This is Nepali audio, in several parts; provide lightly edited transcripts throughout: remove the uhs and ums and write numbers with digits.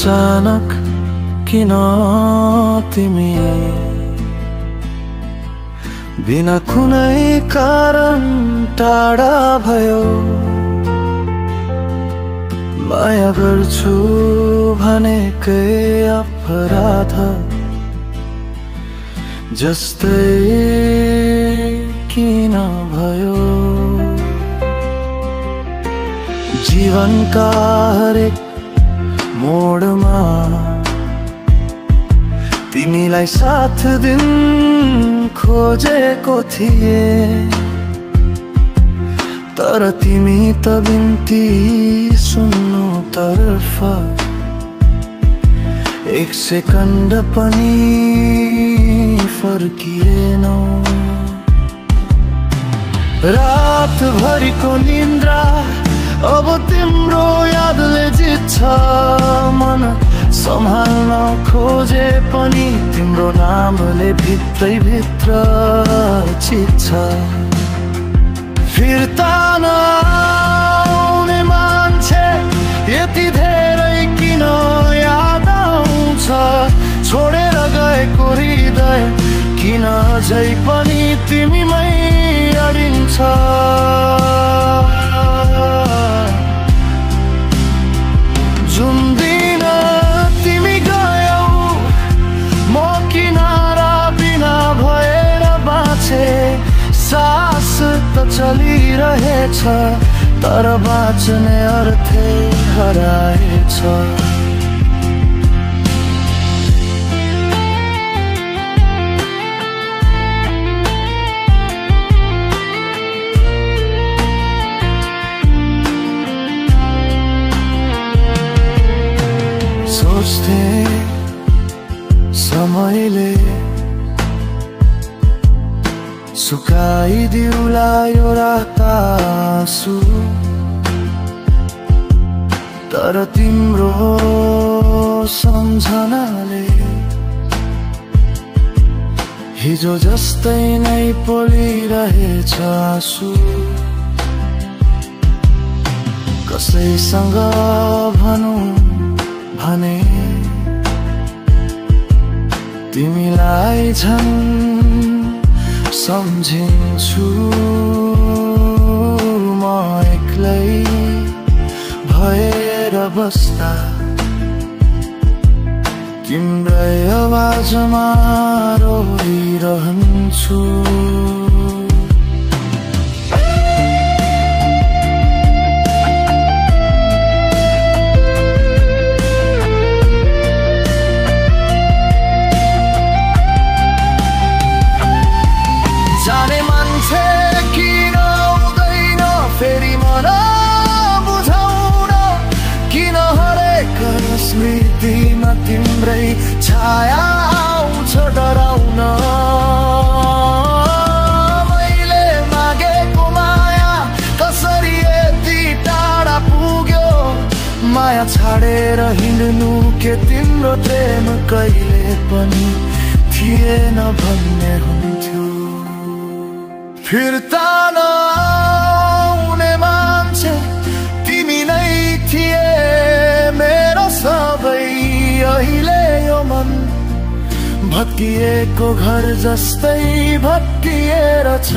अचानक किन तिमी बिना कुनै कारण टाढा भयो? माया गर्छु भनेकै अपराध जस्तै किन भयो? जीवनका हरेक मोडमा तिमीलाई साथ दिन खोजेको थिए, तर तिमी त बिन्ती सुन्नु तर्फ एक सेकन्ड पनि फर्किएनौ। रात भरिको निन्द्रा अब तिम्रो यादले जित्छ, मन सम्हाल्न खोजे पनि तिम्रो नामले भित्रै भित्र चित्छ। फिर्ता नआउने मान्छे यति धेरै किन याद आउँछ? छोडेर गएको हृदय किन अझै पनि तिमीमै अडिन्छ? जुन दिन तिमी गयौ म किनारा बिना भएर बाँचे। सास त चलिरहेछ तर बाँच्ने अर्थै हराएछ। सोच्थे समयले सुकाइदिउला यो रात आँसु, तर तिम्रो सम्झनाले हिजो जस्तै नै पोलिरहेछ आँसु। कसैसँग भनौँ भने तिमीलाई झन् सम्झिन्छु म एक्लै भएर बस्दा। तिम्रै आवाजमा रोइरहन्छु। जाने मान्छे किन आउँदैन फेरि मन बुझाउन? किन हरेक स्मृतिमा तिम्रै छाया आउँछ डराउन? मैले मागेको माया कसरी यति टाढा पुग्यो? माया छाडेर हिँड्नु के तिम्रो प्रेम कहिले पनि थिएन भन्ने हुन्थ्यो। फिर्ता नआउने मान्छे तिमी नै थिए मेरो सबै। अहिले यो मन भत्किएको घर जस्तै भत्किएर छ।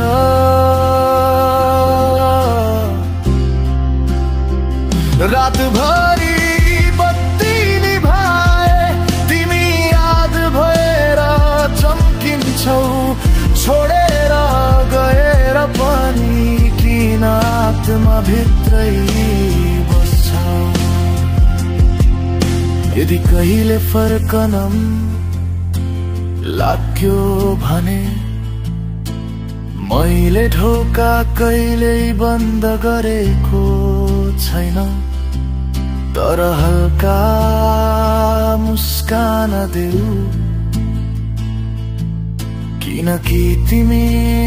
रातभरि बत्ती निभाए तिमी याद भएर चम्किन्छौ। छोडेर गएर पनि किन आत्मा भित्रै बस्छौ? यदि कहिले फर्कनम लाग्यो भने मैले ढोका कहिल्यै बन्द गरेको छैन, तर हल्का मुस्कान देऊ किनकि तिमी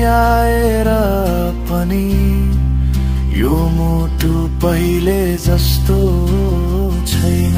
आएर पनि यो मुटु पहिले जस्तो छैन।